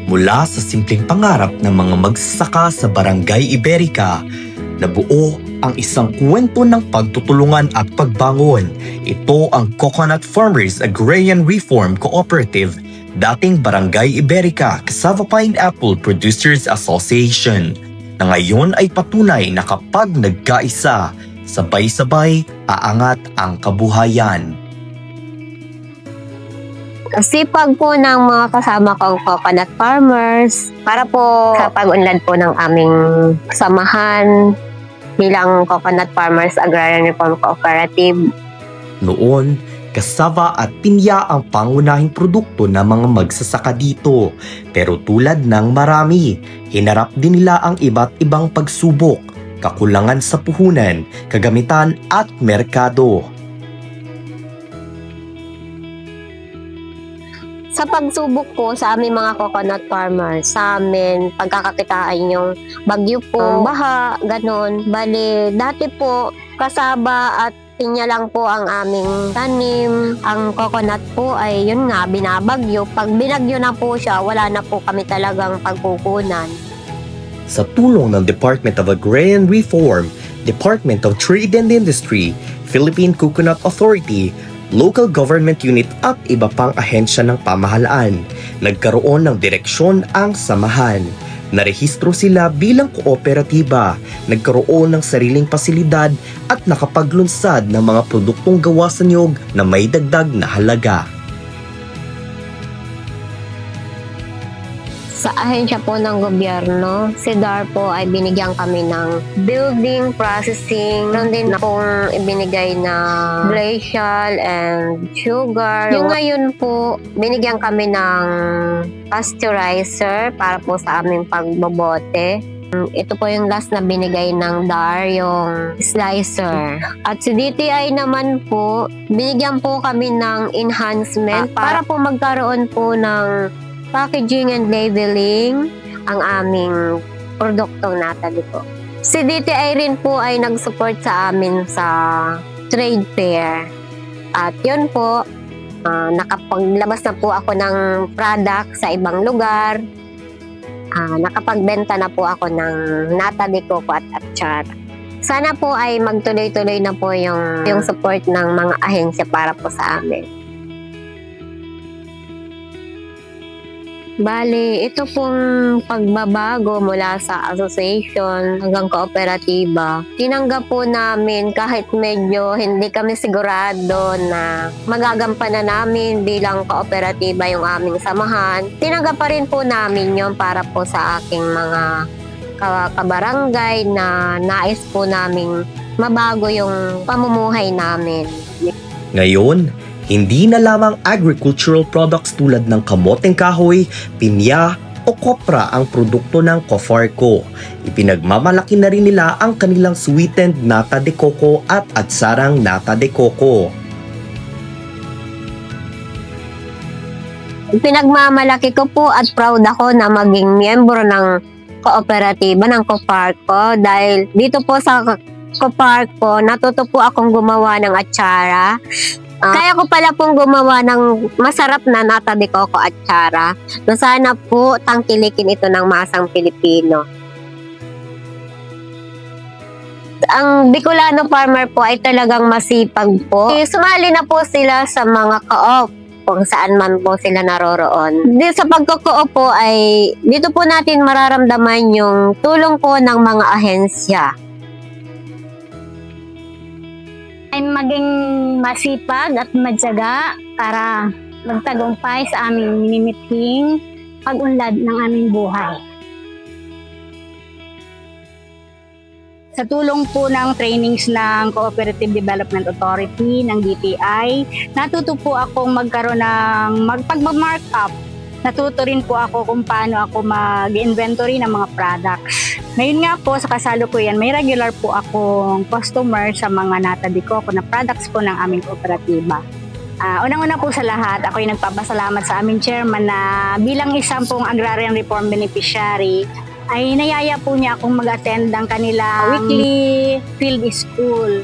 Mula sa simpleng pangarap ng mga magsasaka sa Barangay Iberica, nabuo ang isang kwento ng pagtutulungan at pagbangon. Ito ang Coconut Farmers Agrarian Reform Cooperative, dating Barangay Iberica Cassava Pineapple Producers Association, na ngayon ay patunay na kapag nagkaisa, sabay-sabay aangat ang kabuhayan. Sipag po ng mga kasama kong coconut farmers para po sa pag-unlad po ng aming samahan bilang Coconut Farmers Agrarian Reform Cooperative. Noon, cassava at pinya ang pangunahing produkto ng mga magsasaka dito. Pero tulad ng marami, hinarap din nila ang iba't ibang pagsubok, kakulangan sa puhunan, kagamitan at merkado. Sa pagsubok po sa aming mga coconut farmers, sa amin pagkakakitaan yung bagyo po, baha, ganon. Bali, dati po kasaba at pinya lang po ang aming tanim. Ang coconut po ay yun nga, binabagyo. Pag binagyo na po siya, wala na po kami talagang pagkukunan. Sa tulong ng Department of Agrarian Reform, Department of Trade and Industry, Philippine Coconut Authority, local government unit at iba pang ahensya ng pamahalaan, nagkaroon ng direksyon ang samahan. Narehistro sila bilang kooperatiba, nagkaroon ng sariling pasilidad at nakapaglunsad ng mga produktong gawa sa niyog na may dagdag na halaga. Sa ahensya po ng gobyerno, si DAR po ay binigyan kami ng building, processing, meron din pong ibinigay na glacial and sugar. Yung ngayon po, binigyan kami ng pasteurizer para po sa aming pagbobote. Ito po yung last na binigay ng DAR, yung slicer. At si DTI naman po, binigyan po kami ng enhancement para po magkaroon po ng packaging and labeling ang aming produktong Natalie po. Si DTI rin po ay nag-support sa amin sa trade fair. At yun po, nakapaglabas na po ako ng product sa ibang lugar. Nakapagbenta na po ako ng Natalie Coco at Achara. Sana po ay magtuloy-tuloy na po yung support ng mga ahensya para po sa amin. Bali, ito pong pagbabago mula sa association hanggang kooperatiba. Tinanggap po namin kahit medyo hindi kami sigurado na magagampanan namin bilang kooperatiba yung aming samahan. Tinanggap pa rin po namin yon para po sa aking mga kabarangay na nais po naming mabago yung pamumuhay namin. Ngayon, hindi na lamang agricultural products tulad ng kamoteng kahoy, pinya o kopra ang produkto ng Cofarco. Ipinagmamalaki na rin nila ang kanilang sweetened nata de coco at atsarang nata de coco. Pinagmamalaki ko po at proud ako na maging miyembro ng kooperatiba ng Cofarco dahil dito po sa Cofarco natuto po akong gumawa ng atsara. Kaya ko pala pong gumawa ng masarap na nata de coco atsara na sana po tangkilikin ito ng masang Pilipino. Ang Bicolano farmer po ay talagang masipag po. Sumali na po sila sa mga co-op kung saan man po sila naroroon. Sa pagko-co-op po ay dito po natin mararamdaman yung tulong po ng mga ahensya. Ay maging masipag at matyaga para magtagumpay sa aming minimithing pag-unlad ng aming buhay. Sa tulong po ng trainings ng Cooperative Development Authority ng DTI, natuto po akong magkaroon ng pag-markup. Natuto rin po ako kung paano ako mag-inventory ng mga products. Ngayon nga po sa kasalukuyan, may regular po akong customer sa mga nata de coco na products po ng aming kooperatiba. Unang-una po sa lahat, ako ay nagpapasalamat sa aming chairman na bilang isang pong agrarian reform beneficiary, ay nayaya po niya akong mag-attend ng kanila weekly field school.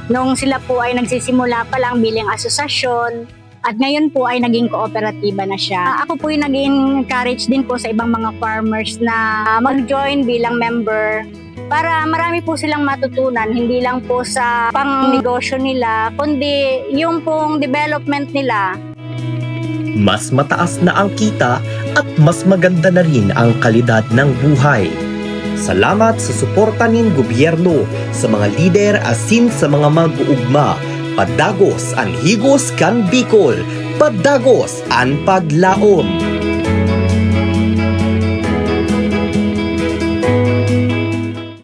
Nung sila po ay nagsisimula pa lang bilang asosasyon, At ngayon po ay naging kooperatiba na siya. Ako po yung nag-encourage din po sa ibang mga farmers na mag-join bilang member para marami po silang matutunan, hindi lang po sa pang-negosyo nila, kundi yung pong development nila. Mas mataas na ang kita at mas maganda na rin ang kalidad ng buhay. Salamat sa suporta ng gobyerno, sa mga lider asin sa mga mag-uugma. Padagos ang higos kan Bicol, padagos ang paglaom.